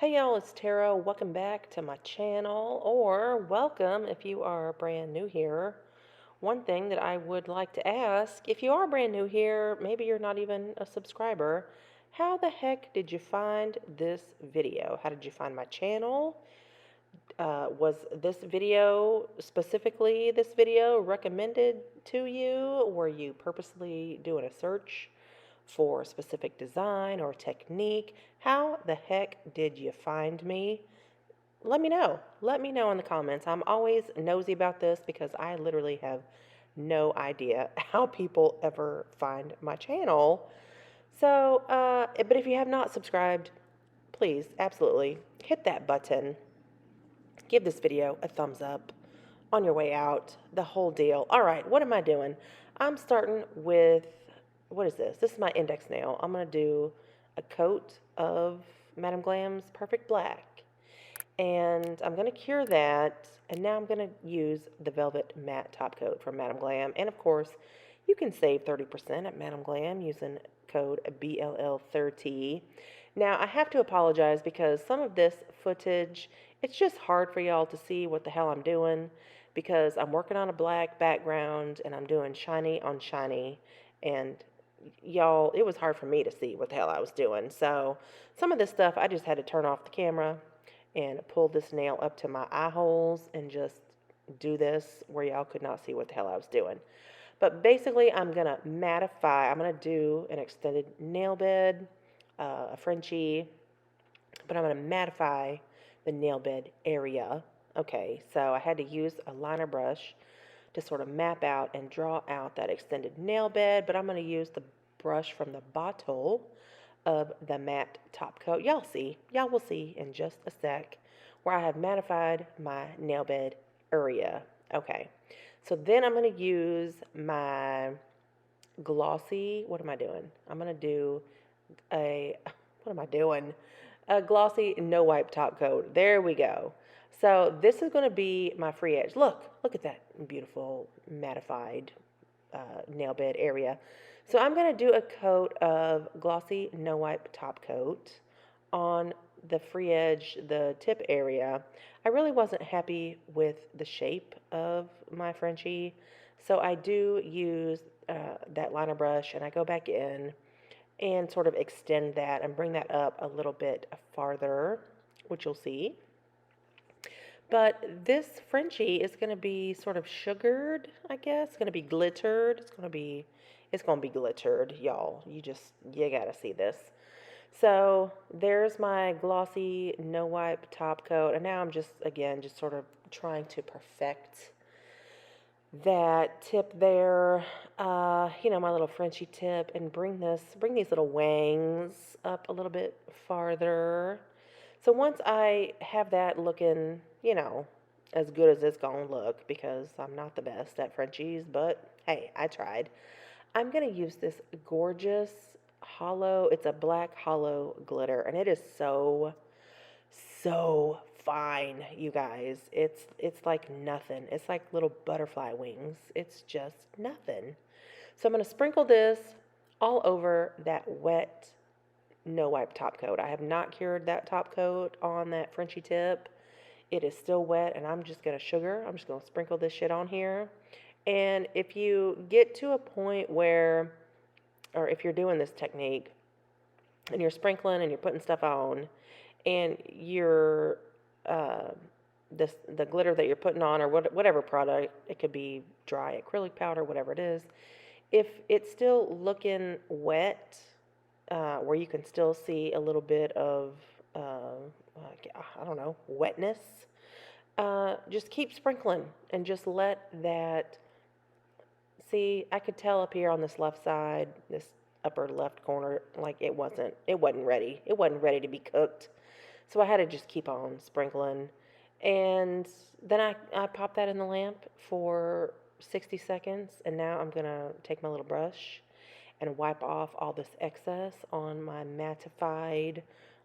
Hey y'all, it's Tara. Welcome back to my channel, or welcome if you are brand new here. One thing that I would like to ask, if you are brand new here, maybe you're not even a subscriber, how the heck did you find this video? How did you find my channel? Was this video, specifically this video, recommended to you? Were you purposely doing a search for a specific design or technique? How the heck did you find me? Let me know. Let me know in the comments. I'm always nosy about this because I literally have no idea how people ever find my channel. So, but if you have not subscribed, please, absolutely, hit that button. Give this video a thumbs up on your way out, the whole deal. All right, what am I doing? I'm starting with, what is this? This is my index nail. I'm going to do a coat of Madame Glam's Perfect Black. And I'm going to cure that. And now I'm going to use the Velvet Matte Top Coat from Madame Glam. And of course, you can save 30% at Madame Glam using code BLL30. Now, I have to apologize because some of this footage, it's just hard for y'all to see what the hell I'm doing because I'm working on a black background and I'm doing shiny on shiny. And y'all, it was hard for me to see what the hell I was doing. So some of this stuff, I just had to turn off the camera and pull this nail up to my eye holes and just do this where y'all could not see what the hell I was doing. But basically, I'm going to mattify. I'm going to do an extended nail bed, a Frenchie, but I'm going to mattify the nail bed area. Okay, so I had to use a liner brush to sort of map out and draw out that extended nail bed, but I'm going to use the brush from the bottle of the matte top coat. Y'all will see in just a sec where I have mattified my nail bed area. Okay, so then I'm going to use my glossy, what am I doing? I'm going to do what am I doing? A glossy no wipe top coat. There we go. So this is going to be my free edge. Look at that beautiful mattified nail bed area. So I'm going to do a coat of glossy no wipe top coat on the free edge, the tip area. I really wasn't happy with the shape of my Frenchie, so I do use that liner brush and I go back in and sort of extend that and bring that up a little bit farther, which you'll see. But this Frenchie is going to be sort of sugared, I guess. It's going to be glittered. It's going to be glittered, y'all. You got to see this. So there's my glossy no wipe top coat. And now I'm just sort of trying to perfect that tip there, my little Frenchy tip, and bring these little wangs up a little bit farther. So once I have that looking, as good as it's gonna look, because I'm not the best at Frenchies, but hey, I tried. I'm gonna use this gorgeous hollow. It's a black hollow glitter, and it is so fine, you guys. It's like nothing. It's like little butterfly wings. It's just nothing. So I'm going to sprinkle this all over that wet no wipe top coat. I have not cured that top coat on that Frenchy tip. It is still wet, and I'm just going to sprinkle this shit on here. And if you get to a point where, or if you're doing this technique and you're sprinkling and you're putting stuff on, and your the glitter that you're putting on, or whatever product, it could be dry acrylic powder, whatever it is, if it's still looking wet, where you can still see a little bit of I don't know, wetness, just keep sprinkling and just let that. See, I could tell up here on this left side, this upper left corner, like it wasn't ready. It wasn't ready to be cooked. So I had to just keep on sprinkling. And then I popped that in the lamp for 60 seconds. And now I'm going to take my little brush and wipe off all this excess on my mattified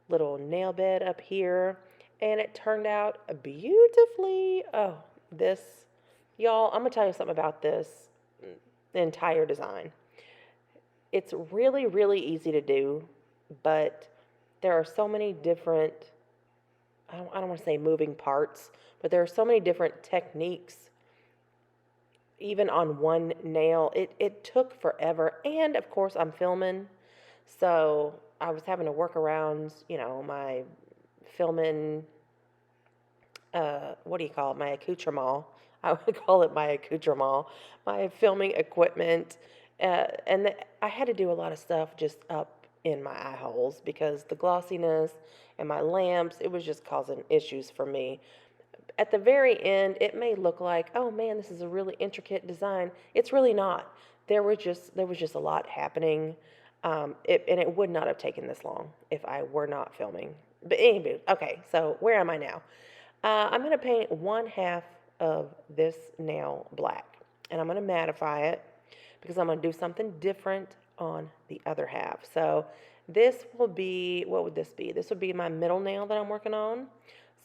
little nail bed up here. And it turned out beautifully. Oh, y'all, I'm going to tell you something about this, the entire design. It's really, really easy to do, but there are so many different I don't want to say moving parts, but there are so many different techniques, even on one nail. It took forever. And of course, I'm filming, so I was having to work around, my filming, what do you call it? My accoutrement. I would call it my accoutrement, my filming equipment. I had to do a lot of stuff just up in my eye holes because the glossiness and my lamps, it was just causing issues for me. At the very end, it may look like, oh man, this is a really intricate design. It's really not. There was just a lot happening, and it would not have taken this long if I were not filming. But anyway, okay. So where am I now? I'm going to paint one half of this nail black, and I'm going to mattify it because I'm going to do something different on the other half. So this will be, what would this be? This would be my middle nail that I'm working on.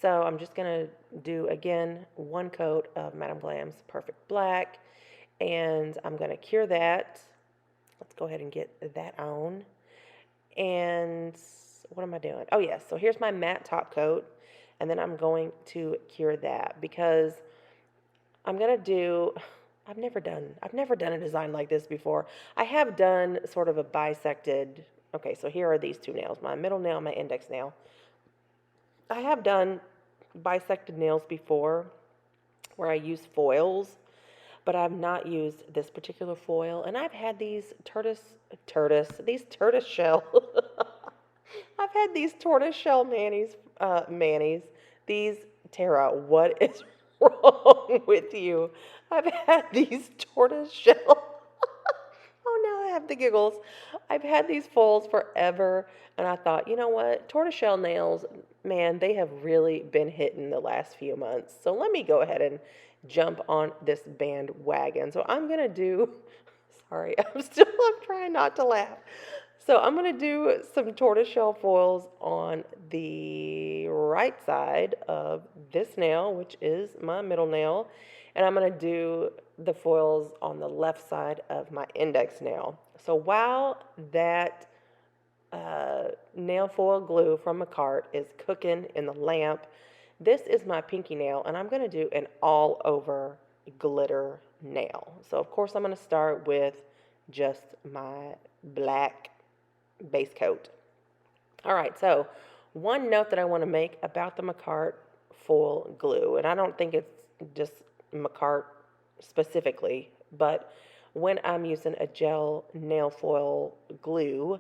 So I'm just going to do, again, one coat of Madame Glam's Perfect Black, and I'm going to cure that. Let's go ahead and get that on. And what am I doing? Oh, yes. So here's my matte top coat, and then I'm going to cure that because I'm going to do, I've never done a design like this before. I have done sort of a bisected, okay, so here are these two nails, my middle nail, my index nail. I have done bisected nails before where I use foils, but I've not used this particular foil. And I've had these these tortoise shell. I've had these tortoise shell manis. These, Tara, what is wrong with you? I've had these tortoise shell. Oh, now I have the giggles. I've had these foils forever, and I thought, you know what? Tortoiseshell nails, man, they have really been hitting the last few months. So let me go ahead and jump on this bandwagon. So I'm going to do, sorry, I'm trying not to laugh. So I'm going to do some tortoiseshell foils on the right side of this nail, which is my middle nail. And I'm going to do the foils on the left side of my index nail. So while that nail foil glue from a cart is cooking in the lamp, this is my pinky nail, and I'm going to do an all over glitter nail. So of course I'm going to start with just my black base coat. All right, so one note that I want to make about the Macart foil glue, and I don't think it's just Macart specifically, but when I'm using a gel nail foil glue,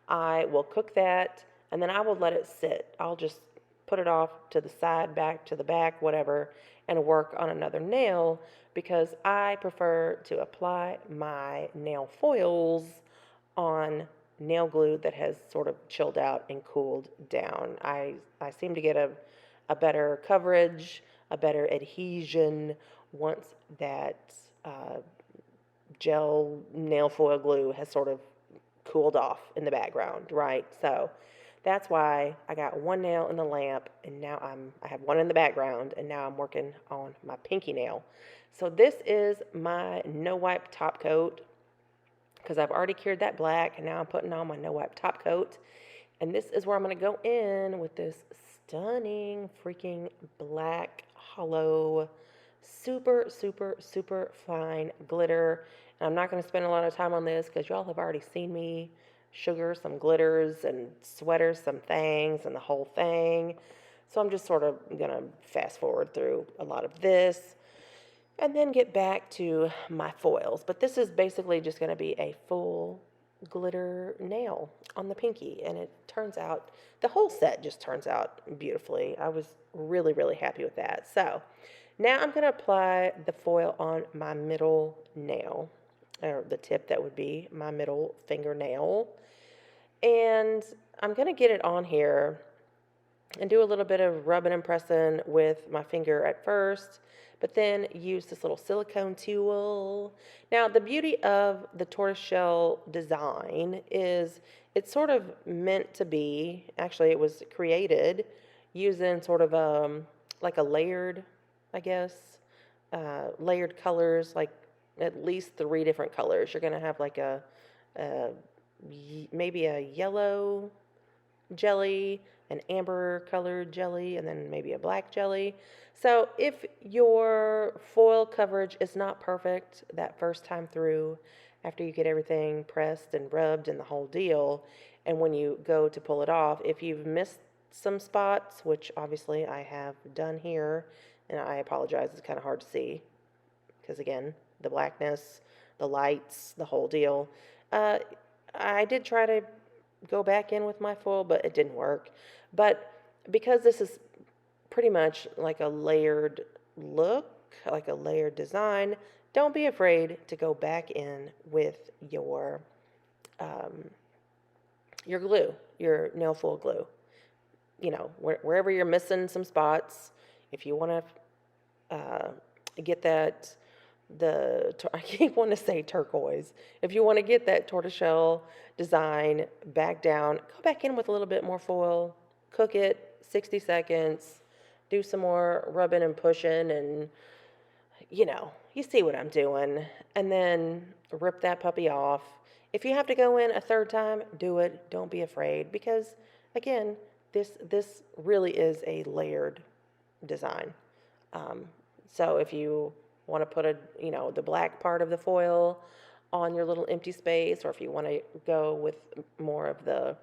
I will cook that and then I will let it sit. I'll just put it off to the side, back to the back, whatever, and work on another nail because I prefer to apply my nail foils on nail glue that has sort of chilled out and cooled down. I seem to get a better coverage, a better adhesion once that gel nail foil glue has sort of cooled off in the background, right? So that's why I got one nail in the lamp, and now I have one in the background, and now I'm working on my pinky nail. So this is my no wipe top coat because I've already cured that black, and now I'm putting on my no wipe top coat. And this is where I'm going to go in with this stunning freaking black hollow, super, super, super fine glitter. And I'm not going to spend a lot of time on this because y'all have already seen me sugar some glitters and sweaters some things and the whole thing. So I'm just sort of going to fast forward through a lot of this and then get back to my foils. But this is basically just going to be a full glitter nail on the pinky, and it turns out, the whole set just turns out beautifully. I was really, really happy with that. So now I'm going to apply the foil on my middle nail, or the tip that would be my middle fingernail. And I'm going to get it on here and do a little bit of rubbing and pressing with my finger at first, but then use this little silicone tool. Now, the beauty of the tortoiseshell design is it's sort of meant to be, actually it was created using sort of like a layered, I guess, layered colors, like at least 3 different colors. You're going to have like a maybe a yellow, jelly, an amber colored jelly, and then maybe a black jelly. So if your foil coverage is not perfect that first time through, after you get everything pressed and rubbed and the whole deal, and when you go to pull it off, if you've missed some spots, which obviously I have done here, and I apologize, it's kind of hard to see because again, the blackness, the lights, the whole deal. Uh, I did try to go back in with my foil, but it didn't work. But because this is pretty much like a layered look, like a layered design, don't be afraid to go back in with um, your glue, your nail foil glue. You know, wherever you're missing some spots, if you want to get that I keep wanting to say turquoise. If you want to get that tortoiseshell design back down, go back in with a little bit more foil, cook it 60 seconds, do some more rubbing and pushing, and you see what I'm doing, and then rip that puppy off. If you have to go in a third time, do it. Don't be afraid because again, this really is a layered design. Um, so if you want to put the black part of the foil on your little empty space, or if you want to go with more of the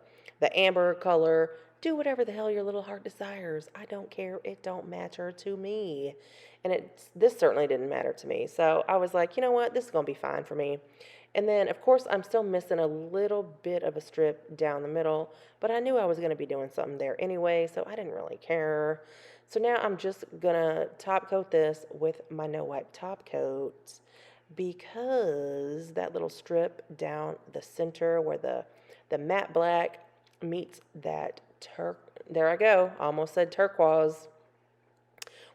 amber color, do whatever the hell your little heart desires. I don't care. It don't matter to me. And this certainly didn't matter to me. So I was like, you know what? This is going to be fine for me. And then, of course, I'm still missing a little bit of a strip down the middle, but I knew I was going to be doing something there anyway, so I didn't really care. So now I'm just going to top coat this with my no wipe top coat because that little strip down the center where the matte black meets that there I go, almost said turquoise,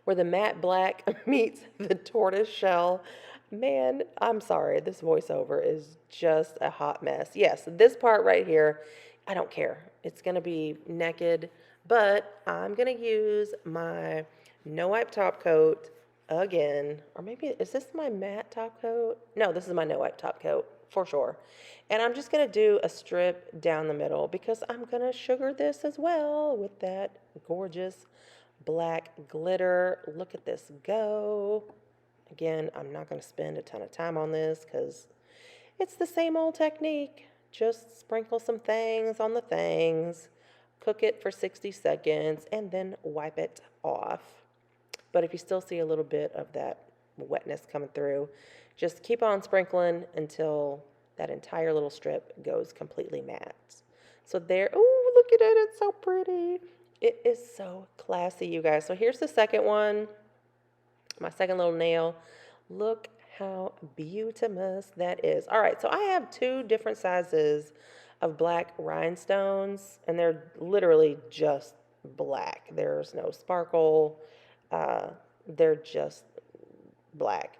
where the matte black meets the tortoise shell. Man, I'm sorry, this voiceover is just a hot mess. Yes, this part right here, I don't care. It's going to be naked, but I'm going to use my no wipe top coat again. Or maybe, is this my matte top coat? No, this is my no wipe top coat for sure. And I'm just going to do a strip down the middle because I'm going to sugar this as well with that gorgeous black glitter. Look at this go. Again, I'm not going to spend a ton of time on this because it's the same old technique. Just sprinkle some things on the things, cook it for 60 seconds, and then wipe it off. But if you still see a little bit of that wetness coming through, just keep on sprinkling until that entire little strip goes completely matte. So there, oh, look at it, it's so pretty. It is so classy, you guys. So here's the second one, my second little nail. Look how beautiful that is. All right, so I have two different sizes of black rhinestones, and they're literally just black. There's no sparkle. They're just black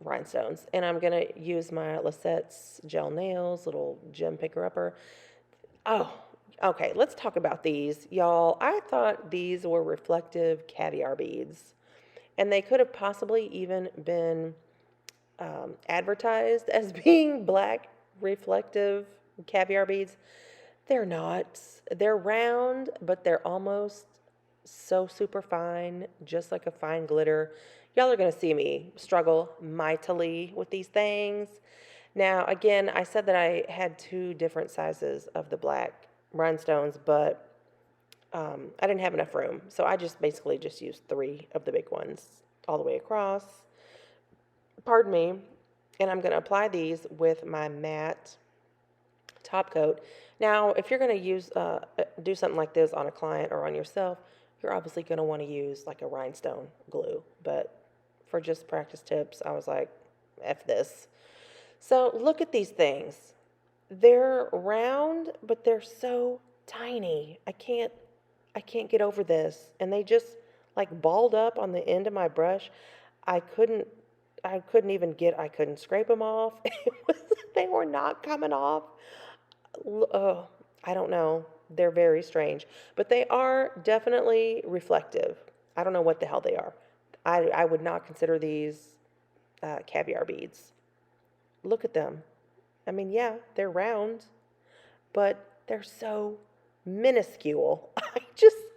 rhinestones. And I'm going to use my Lisette's gel nails, little gem picker-upper. Oh, okay, let's talk about these. Y'all, I thought these were reflective caviar beads. And they could have possibly even been advertised as being black reflective caviar beads. They're not. They're round, but they're almost so super fine, just like a fine glitter. Y'all are going to see me struggle mightily with these things. Now, again, I said that I had two different sizes of the black rhinestones, but I didn't have enough room. So I just basically just used three of the big ones all the way across. Pardon me. And I'm going to apply these with my matte top coat. Now, if you're going to do something like this on a client or on yourself, you're obviously going to want to use like a rhinestone glue. But for just practice tips, I was like, F this. So look at these things. They're round, but they're so tiny. I can't get over this. And they just like balled up on the end of my brush. I couldn't I couldn't scrape them off. They were not coming off. Oh, I don't know. They're very strange, but they are definitely reflective. I don't know what the hell they are. I would not consider these caviar beads. Look at them. I mean, yeah, they're round, but they're so minuscule.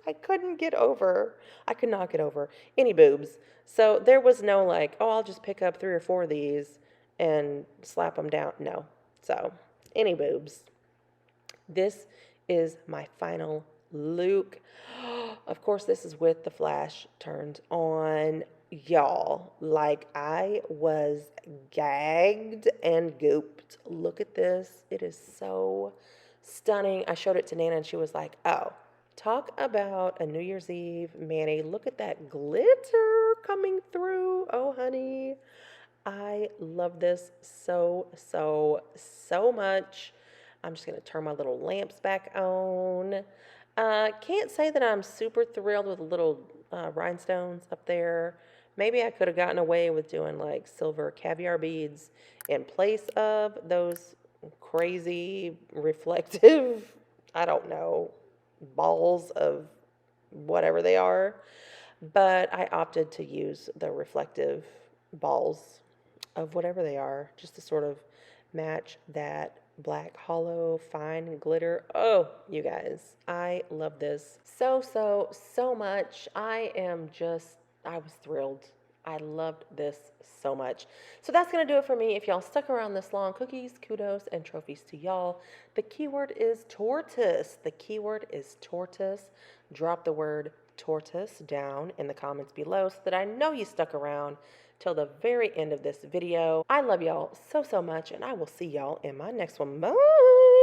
I couldn't get over. I could not get over any boobs. So there was no like, oh, I'll just pick up 3 or 4 of these and slap them down. No. So, any boobs. This is my final look. Of course, this is with the flash turned on. Y'all, like I was gagged and gooped. Look at this. It is so stunning. I showed it to Nana and she was like, oh, talk about a New Year's Eve Manny. Look at that glitter coming through. Oh, honey. I love this so, so, so much. I'm just going to turn my little lamps back on. Can't say that I'm super thrilled with the little rhinestones up there. Maybe I could have gotten away with doing like silver caviar beads in place of those crazy reflective, I don't know, balls of whatever they are. But I opted to use the reflective balls of whatever they are, just to sort of match that black hollow fine glitter. Oh, you guys, I love this so, so, so much. I was thrilled. I loved this so much. So that's going to do it for me. If y'all stuck around this long, cookies, kudos, and trophies to y'all. The keyword is tortoise. The keyword is tortoise. Drop the word tortoise down in the comments below so that I know you stuck around till the very end of this video. I love y'all so, so much, and I will see y'all in my next one. Bye!